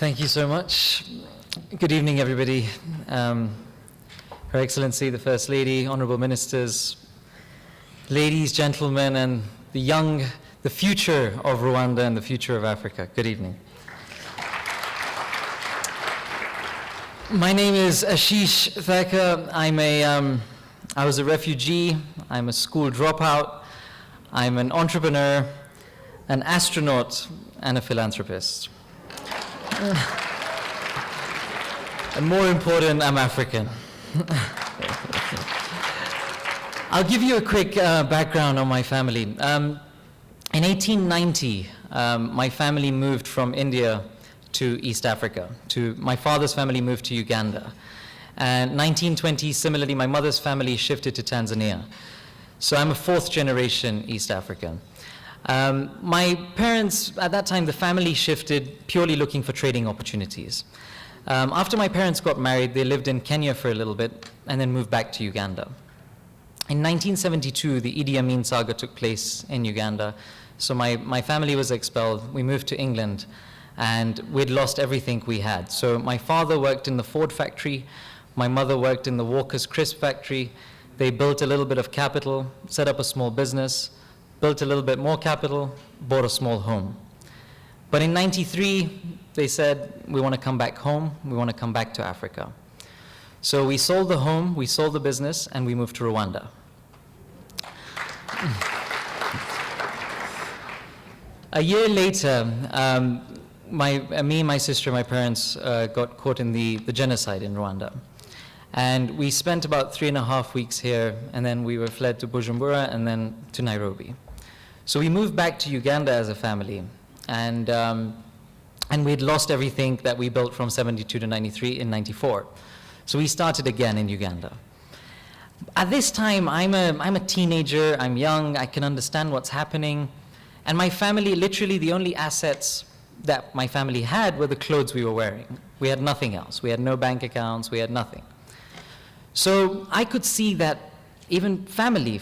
Thank you so much. Good evening, everybody. Her Excellency, the First Lady, Honorable Ministers, ladies, gentlemen, and the future of Rwanda and the future of Africa. Good evening. My name is Ashish Thakkar. I was a refugee. I'm a school dropout. I'm an entrepreneur, an astronaut, and a philanthropist. And more important, I'm African. I'll give you a quick background on my family. In 1890, my family moved from India to East Africa. My father's family moved to Uganda. And 1920, similarly, my mother's family shifted to Tanzania. So I'm a fourth generation East African. My parents, at that time, the family shifted purely looking for trading opportunities. After my parents got married, they lived in Kenya for a little bit and then moved back to Uganda. In 1972, the Idi Amin saga took place in Uganda. So my family was expelled. We moved to England, and we'd lost everything we had. So my father worked in the Ford factory. My mother worked in the Walker's Crisp factory. They built a little bit of capital, set up a small business, built a little bit more capital, bought a small home. But in '93, they said, we want to come back home, we want to come back to Africa. So we sold the home, we sold the business, and we moved to Rwanda. A year later, me, my sister, my parents got caught in the genocide in Rwanda. And we spent about 3.5 weeks here, and then we were fled to Bujumbura and then to Nairobi. So we moved back to Uganda as a family, and we'd lost everything that we built from '72 to '93 in '94. So we started again in Uganda. At this time, I'm a teenager, I'm young, I can understand what's happening, and my family, literally the only assets that my family had were the clothes we were wearing. We had nothing else. We had no bank accounts, we had nothing. So I could see that even family,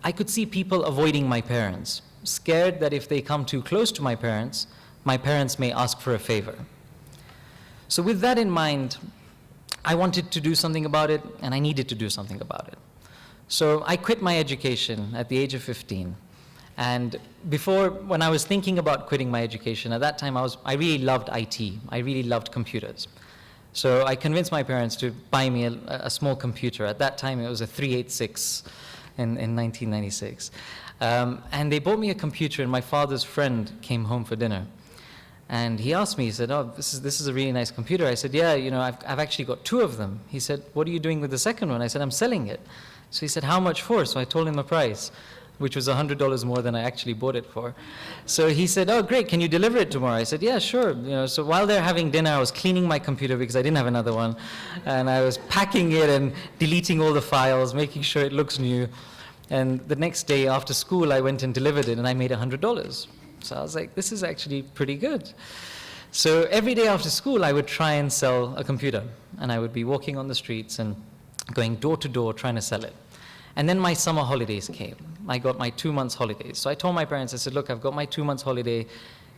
I could see people avoiding my parents, scared that if they come too close to my parents may ask for a favor. So with that in mind, I wanted to do something about it, and I needed to do something about it. So I quit my education at the age of 15. And when I was thinking about quitting my education, at that time I really loved IT. I really loved computers. So I convinced my parents to buy me a small computer. At that time, it was a 386 in 1996. And they bought me a computer, and my father's friend came home for dinner. And he asked me, he said, oh, this is a really nice computer. I said, yeah, I've actually got 2 of them. He said, what are you doing with the second one? I said, I'm selling it. So he said, how much for? So I told him the price, which was $100 more than I actually bought it for. So he said, oh, great, can you deliver it tomorrow? I said, yeah, sure. So while they're having dinner, I was cleaning my computer because I didn't have another one. And I was packing it and deleting all the files, making sure it looks new. And the next day after school, I went and delivered it, and I made $100. So I was like, this is actually pretty good. So every day after school, I would try and sell a computer. And I would be walking on the streets and going door to door trying to sell it. And then my summer holidays came. I got my 2 months holidays. So I told my parents, I said, look, I've got my 2 months holiday.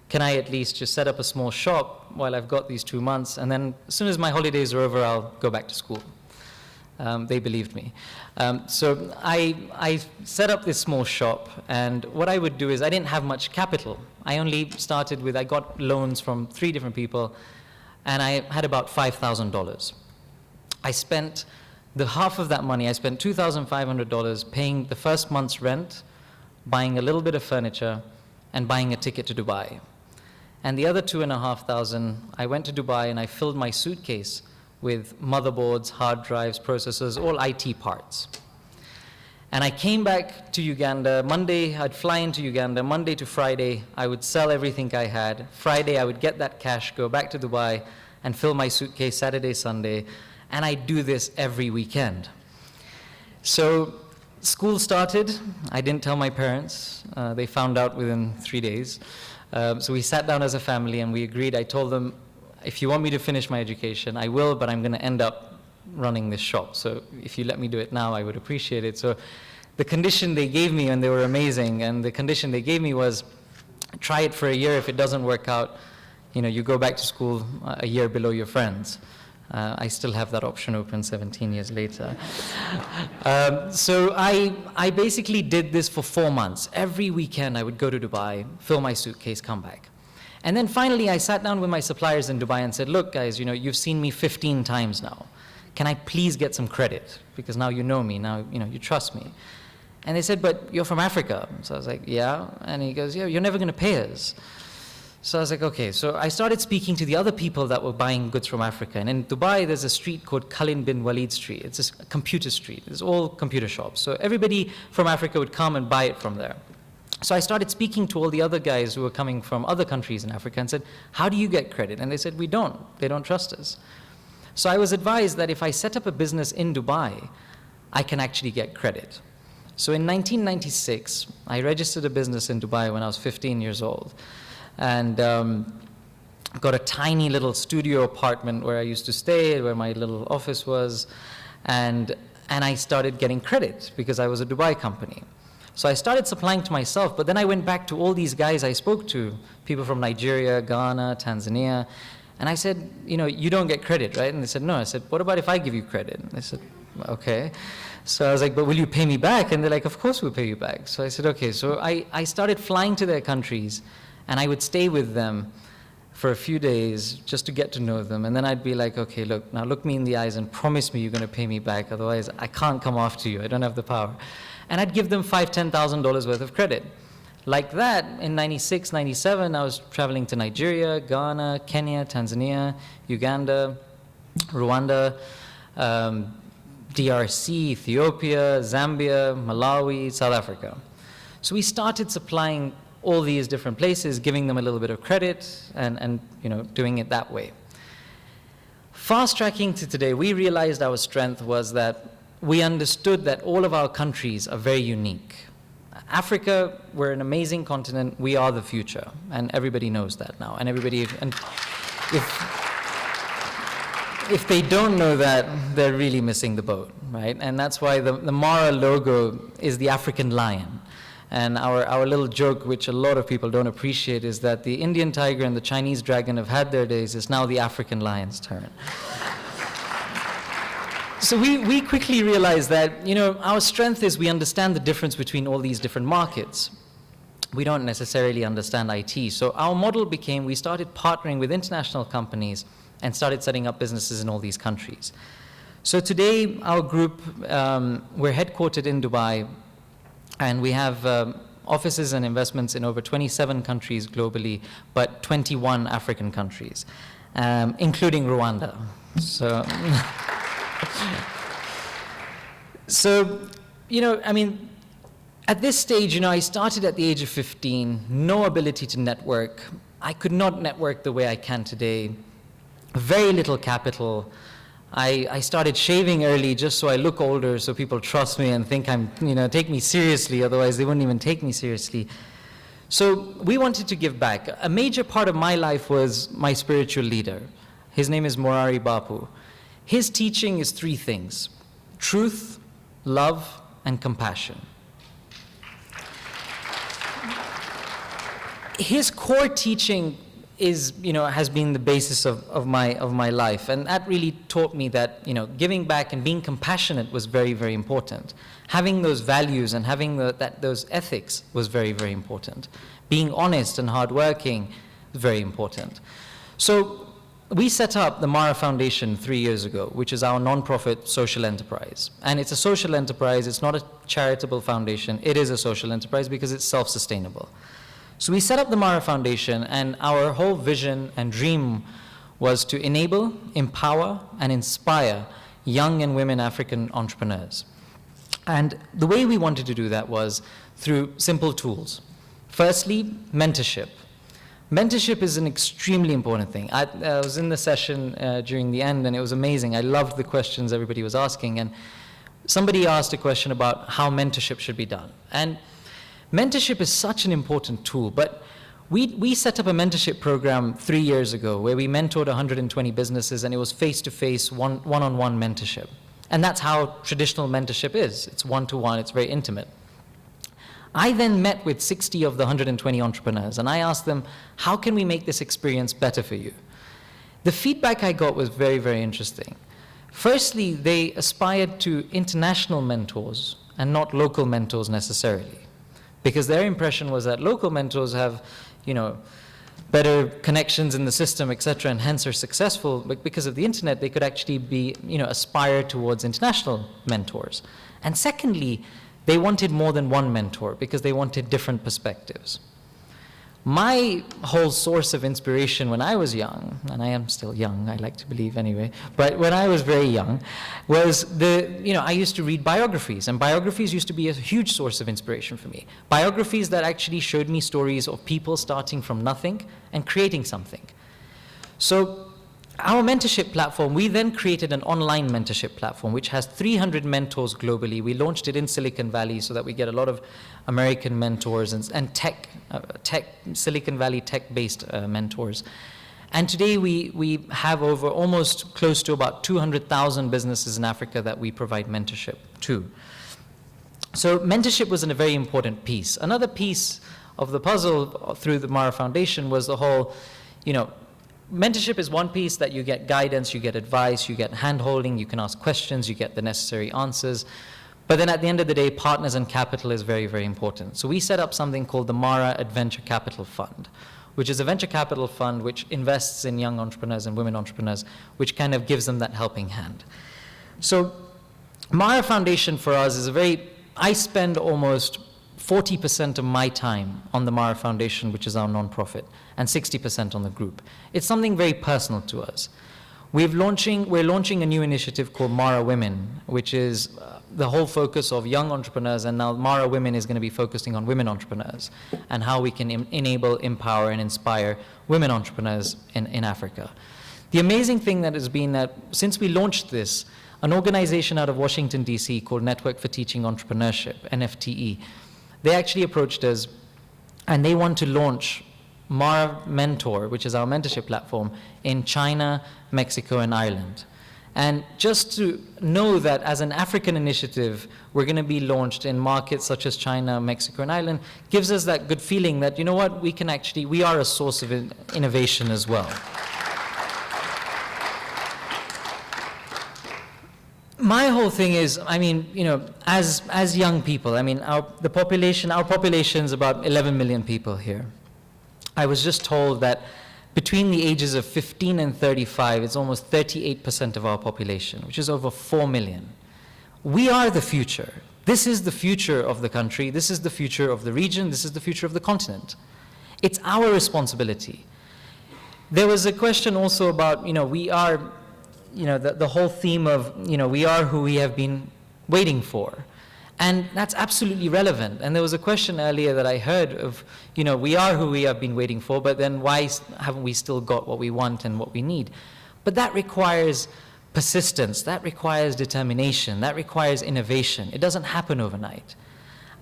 Can I at least just set up a small shop while I've got these 2 months? And then as soon as my holidays are over, I'll go back to school. They believed me. So I set up this small shop, and what I would do is I didn't have much capital. I only started with, I got loans from 3 different people, and I had about $5,000. I spent the half of that money, I spent $2,500 paying the first month's rent, buying a little bit of furniture, and buying a ticket to Dubai. And the other $2,500, I went to Dubai and I filled my suitcase with motherboards, hard drives, processors, all IT parts. And I came back to Uganda. Monday, I'd fly into Uganda. Monday to Friday, I would sell everything I had. Friday, I would get that cash, go back to Dubai, and fill my suitcase Saturday, Sunday. And I do this every weekend. So school started. I didn't tell my parents. They found out within 3 days. So we sat down as a family and we agreed. I told them, if you want me to finish my education, I will, but I'm going to end up running this shop. So if you let me do it now, I would appreciate it. So the condition they gave me, and they were amazing, and the condition they gave me was, try it for a year. If it doesn't work out, you go back to school a year below your friends. I still have that option open 17 years later. So I basically did this for 4 months. Every weekend I would go to Dubai, fill my suitcase, come back. And then finally I sat down with my suppliers in Dubai and said, look guys, you've seen me 15 times now. Can I please get some credit? Because now you know me, now you trust me. And they said, but you're from Africa. So I was like, yeah. And he goes, yeah, you're never going to pay us. So I was like, okay. So I started speaking to the other people that were buying goods from Africa. And in Dubai, there's a street called Khalid bin Walid Street. It's a computer street. It's all computer shops. So everybody from Africa would come and buy it from there. So I started speaking to all the other guys who were coming from other countries in Africa and said, how do you get credit? And they said, we don't. They don't trust us. So I was advised that if I set up a business in Dubai, I can actually get credit. So in 1996, I registered a business in Dubai when I was 15 years old. And got a tiny little studio apartment where I used to stay, where my little office was. And I started getting credit because I was a Dubai company. So I started supplying to myself, but then I went back to all these guys I spoke to, people from Nigeria, Ghana, Tanzania, and I said, you don't get credit, right? And they said, no. I said, what about if I give you credit? And they said, okay. So I was like, but will you pay me back? And they're like, of course we'll pay you back. So I said, okay. So I started flying to their countries, and I would stay with them for a few days just to get to know them. And then I'd be like, okay, look, now look me in the eyes and promise me you're going to pay me back. Otherwise, I can't come after you. I don't have the power. And I'd give them $5,000, $10,000 worth of credit. Like that, in 96, 97, I was traveling to Nigeria, Ghana, Kenya, Tanzania, Uganda, Rwanda, DRC, Ethiopia, Zambia, Malawi, South Africa. So we started supplying all these different places, giving them a little bit of credit and doing it that way. Fast tracking to today, we realized our strength was that we understood that all of our countries are very unique. Africa, we're an amazing continent, we are the future, and everybody knows that now. And if they don't know that, they're really missing the boat, right? And that's why the Mara logo is the African lion. And our little joke, which a lot of people don't appreciate, is that the Indian tiger and the Chinese dragon have had their days. It's now the African lion's turn. So we quickly realized that, our strength is we understand the difference between all these different markets. We don't necessarily understand IT. So our model became, we started partnering with international companies and started setting up businesses in all these countries. So today, our group, we're headquartered in Dubai, and we have offices and investments in over 27 countries globally, but 21 African countries, including Rwanda. So, at this stage, I started at the age of 15, no ability to network. I could not network the way I can today. Very little capital. I started shaving early just so I look older, so people trust me and think take me seriously, otherwise they wouldn't even take me seriously. So we wanted to give back. A major part of my life was my spiritual leader. His name is Morari Bapu. His teaching is 3 things: truth, love, and compassion. His core teaching has been the basis of my life, and that really taught me that giving back and being compassionate was very, very important. Having those values and having those ethics was very, very important. Being honest and hardworking is very important. So we set up the Mara Foundation 3 years ago, which is our non-profit social enterprise. And it's a social enterprise. It's not a charitable foundation. It is a social enterprise because it's self-sustainable. So we set up the Mara Foundation, and our whole vision and dream was to enable, empower, and inspire young and women African entrepreneurs. And the way we wanted to do that was through simple tools. Firstly, mentorship. Mentorship is an extremely important thing. I was in the session during the end, and it was amazing. I loved the questions everybody was asking, and somebody asked a question about how mentorship should be done. And mentorship is such an important tool, but we set up a mentorship program 3 years ago where we mentored 120 businesses, and it was face-to-face, one-on-one mentorship. And that's how traditional mentorship is. It's one-to-one, it's very intimate. I then met with 60 of the 120 entrepreneurs, and I asked them, how can we make this experience better for you? The feedback I got was very, very interesting. Firstly, they aspired to international mentors and not local mentors necessarily, because their impression was that local mentors have, better connections in the system, etc., and hence are successful. But because of the internet, they could actually be, aspire towards international mentors. And secondly, they wanted more than one mentor because they wanted different perspectives. My whole source of inspiration when I was young, and I am still young, I like to believe anyway, but when I was very young, was I used to read biographies, and biographies used to be a huge source of inspiration for me. Biographies that actually showed me stories of people starting from nothing and creating something. So our mentorship platform, we then created an online mentorship platform which has 300 mentors globally. We launched it in Silicon Valley so that we get a lot of American mentors and Silicon Valley tech-based mentors. And today we have over almost close to about 200,000 businesses in Africa that we provide mentorship to. So mentorship was a very important piece. Another piece of the puzzle through the Mara Foundation was the whole, mentorship is one piece that you get guidance, you get advice, you get hand-holding, you can ask questions, you get the necessary answers. But then at the end of the day, partners and capital is very, very important. So we set up something called the Mara Adventure Capital Fund, which is a venture capital fund which invests in young entrepreneurs and women entrepreneurs, which kind of gives them that helping hand. So Mara Foundation for us is I spend almost 40% of my time on the Mara Foundation, which is our nonprofit, and 60% on the group. It's something very personal to us. We're launching a new initiative called Mara Women, which is the whole focus of young entrepreneurs, and now Mara Women is going to be focusing on women entrepreneurs and how we can enable, empower, and inspire women entrepreneurs in Africa. The amazing thing that has been that since we launched this, an organization out of Washington, D.C. called Network for Teaching Entrepreneurship, NFTE, they actually approached us and they want to launch Mara Mentor, which is our mentorship platform, in China, Mexico, and Ireland. And just to know that as an African initiative, we're going to be launched in markets such as China, Mexico, and Ireland, gives us that good feeling that, we are a source of innovation as well. My whole thing is, as young people, our population is about 11 million people here. I was just told that between the ages of 15 and 35, it's almost 38% of our population, which is over 4 million. We are the future. This is the future of the country. This is the future of the region. This is the future of the continent. It's our responsibility. There was a question also about, we are, the whole theme of, we are who we have been waiting for. And that's absolutely relevant. And there was a question earlier that I heard of, we are who we have been waiting for, but then why haven't we still got what we want and what we need? But that requires persistence, that requires determination, that requires innovation. It doesn't happen overnight.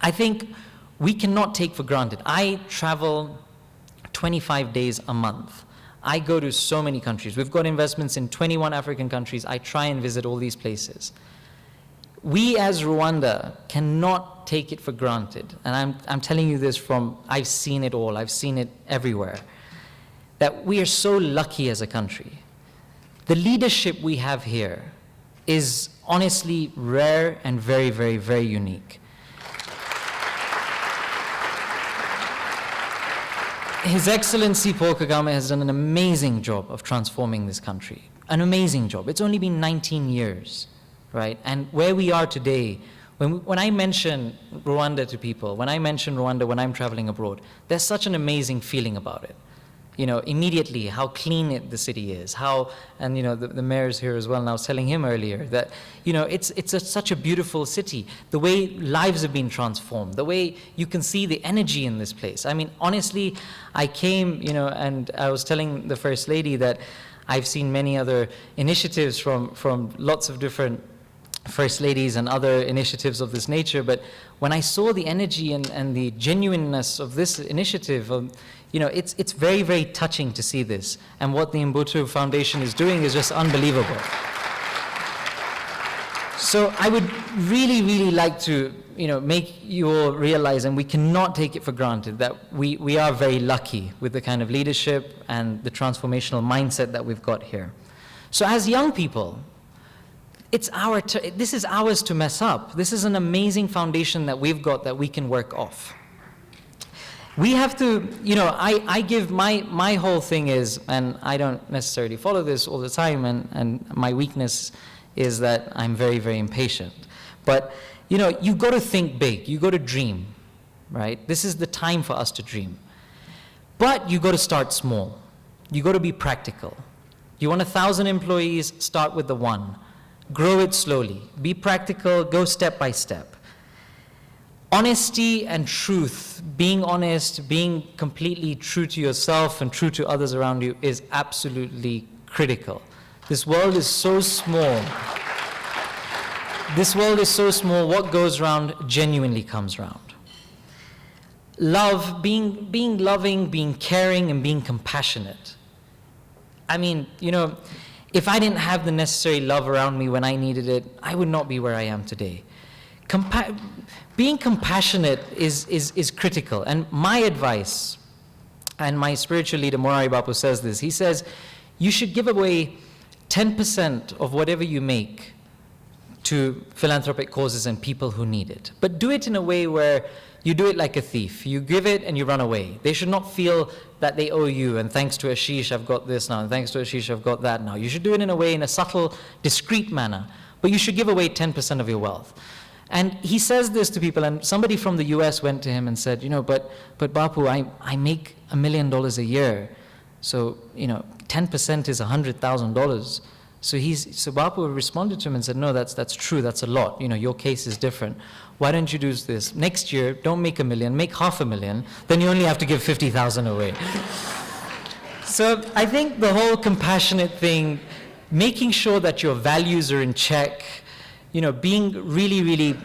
I think we cannot take for granted. I travel 25 days a month. I go to so many countries. We've got investments in 21 African countries. I try and visit all these places. We as Rwanda cannot take it for granted, and I'm telling you this from, I've seen it all, I've seen it everywhere, that we are so lucky as a country. The leadership we have here is honestly rare and very, very, very unique. His Excellency Paul Kagame has done an amazing job of transforming this country, an amazing job. It's only been 19 years. Right? And where we are today, when I mention Rwanda to people, when I mention Rwanda when I'm traveling abroad, there's such an amazing feeling about it. Immediately how clean the city is, and the mayor's here as well, and I was telling him earlier that, it's such a beautiful city. The way lives have been transformed, the way you can see the energy in this place. Honestly, I came, and I was telling the First Lady that I've seen many other initiatives from lots of different First Ladies and other initiatives of this nature, but when I saw the energy and the genuineness of this initiative, it's very, very touching to see this. And what the Mbutu Foundation is doing is just unbelievable. So I would really, really like to, make you all realize, and we cannot take it for granted, that we are very lucky with the kind of leadership and the transformational mindset that we've got here. So as young people, this is ours to mess up. This is an amazing foundation that we've got that we can work off. We have to, I give my whole thing is, and I don't necessarily follow this all the time, and my weakness is that I'm very, very impatient. But, you've got to think big. You've got to dream, right? This is the time for us to dream. But you've got to start small. You've got to be practical. You want 1,000 employees, start with the 1. Grow it slowly. Be practical, go step by step. Honesty and truth, being honest, being completely true to yourself and true to others around you is absolutely critical. This world is so small. This world is so small, what goes around genuinely comes around. Love, being loving, being caring, and being compassionate. I mean, if I didn't have the necessary love around me when I needed it, I would not be where I am today. Being compassionate is critical. And my advice, and my spiritual leader, Morari Bapu, says this. He says, you should give away 10% of whatever you make to philanthropic causes and people who need it. But do it in a way where you do it like a thief. You give it and you run away. They should not feel that they owe you, and thanks to Ashish, I've got this now, and thanks to Ashish, I've got that now. You should do it in a way, in a subtle, discreet manner. But you should give away 10% of your wealth. And he says this to people, and somebody from the US went to him and said, but Bapu, I make $1 million a year. So, 10% is $100,000. So Bapu responded to him and said, no, that's true, that's a lot. Your case is different. Why don't you do this? Next year, don't make $1 million, make $500,000, then you only have to give 50,000 away. So I think the whole compassionate thing, making sure that your values are in check, being really,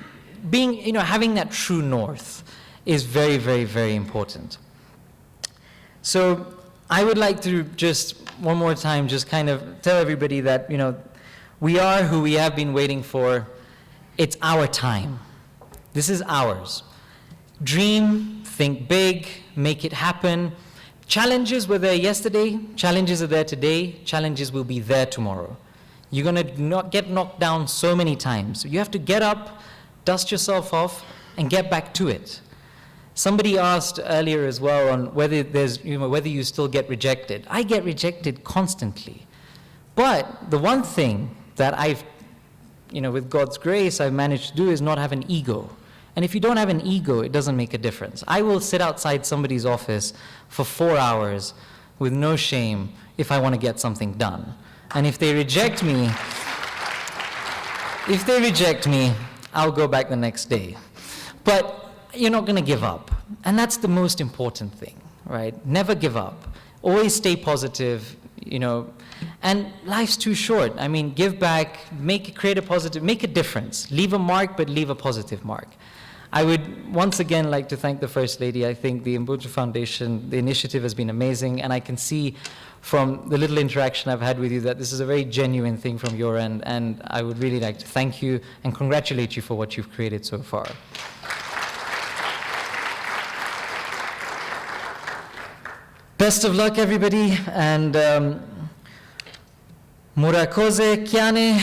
having that true north is very, very, very important. So I would like to just one more time just kind of tell everybody that, we are who we have been waiting for. It's our time. This is ours. Dream, think big, make it happen. Challenges were there yesterday, challenges are there today, challenges will be there tomorrow. You're going to not get knocked down so many times. You have to get up, dust yourself off, and get back to it. Somebody asked earlier as well on whether whether you still get rejected. I get rejected constantly. But the one thing that I've, with God's grace, I've managed to do is not have an ego. And if you don't have an ego, it doesn't make a difference. I will sit outside somebody's office for 4 hours with no shame if I want to get something done. And if they reject me, I'll go back the next day. But you're not going to give up. And that's the most important thing, right? Never give up. Always stay positive, and life's too short. I mean, give back, create a positive, make a difference. Leave a mark, but leave a positive mark. I would once again like to thank the First Lady. I think the Ubuntu Foundation, the initiative has been amazing, and I can see from the little interaction I've had with you that this is a very genuine thing from your end, and I would really like to thank you and congratulate you for what you've created so far. Best of luck, everybody, and Murakoze Kiane.